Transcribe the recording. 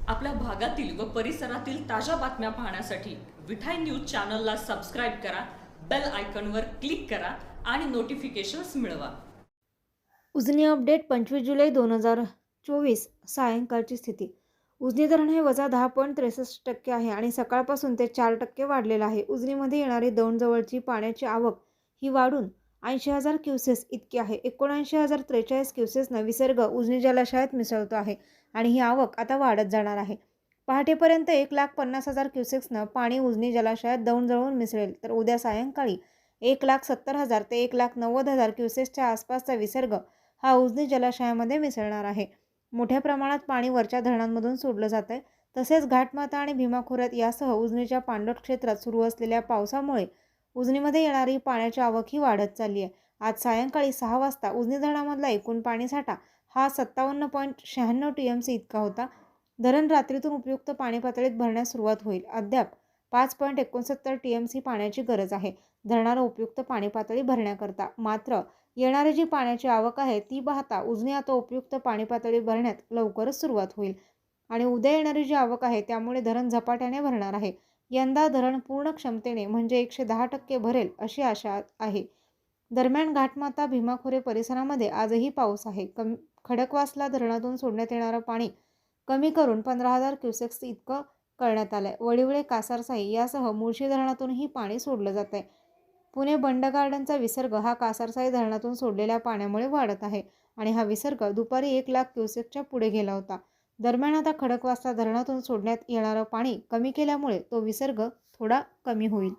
आपल्या भागातील व परिसरातील ताज्या बातम्या पाहण्यासाठी विठाई न्यूज चॅनलला सबस्क्राईब करा, बेल आयकॉनवर क्लिक करा आणि नोटिफिकेशन्स मिळवा. उजनी अपडेट 25 जुलै 2024 सायंकाळची स्थिती. उजनी धरण हे -10.63% आहे आणि सकाळपासून ते 4% वाढलेलं आहे. उजनीमध्ये येणारी दौंडजवळची पाण्याची आवक ही वाढून 80,000 क्युसेस इतकी आहे. 79,043 क्युसेसनं विसर्ग उजनी जलाशयात मिसळतो आहे आणि ही आवक आता वाढत जाणार आहे. पहाटेपर्यंत 1,50,000 क्युसेक्सनं पाणी उजनी जलाशयात दौंडजवळून मिसळेल, तर उद्या सायंकाळी 1,70,000 ते 1,90,000 क्युसेसच्या आसपासचा विसर्ग हा उजनी जलाशयामध्ये मिसळणार आहे. मोठ्या प्रमाणात पाणी वरच्या धरणांमधून सोडलं जात आहे. तसेच घाटमाता आणि भीमा खोऱ्यात यासह उजनीच्या पाणलोट क्षेत्रात सुरू असलेल्या पावसामुळे उजनीमध्ये येणारी पाण्याची आवक ही वाढत चालली आहे. आज सायंकाळी 6 वाजता उजनी धरणामधला एकूण पाणीसाठा हा 57.96 TMC इतका होता. धरण रात्रीतून उपयुक्त पाणी पातळीत भरण्यास सुरुवात होईल. अद्याप 5.69 TMC पाण्याची गरज आहे धरणाला उपयुक्त पाणी पातळी भरण्याकरता. मात्र येणारी जी पाण्याची आवक आहे ती पाहता उजनी आता उपयुक्त पाणी पातळी भरण्यात लवकरच सुरुवात होईल आणि उद्या येणारी जी आवक आहे त्यामुळे धरण झपाट्याने भरणार आहे. यंदा धरण पूर्ण क्षमतेने म्हणजे 110% भरेल अशी आशा आहे. दरम्यान घाटमाता भीमा खोरे परिसरामध्ये आजही पाऊस आहे. खडकवासला धरणातून सोडण्यात येणारं पाणी कमी करून 15,000 क्युसेक्स इतकं करण्यात आलंय. वडिवळे, कासारसाई यासह मुळशी धरणातूनही पाणी सोडलं जात आहे. पुणे बंड गार्डनचा विसर्ग हा कासारसाई धरणातून सोडलेल्या पाण्यामुळे वाढत आहे आणि हा विसर्ग दुपारी 1,00,000 क्युसेकच्या पुढे गेला होता. दरम्यान आता खडकवासला धरणातून सोडण्यात येणारं पाणी कमी केल्यामुळे तो विसर्ग थोडा कमी होईल.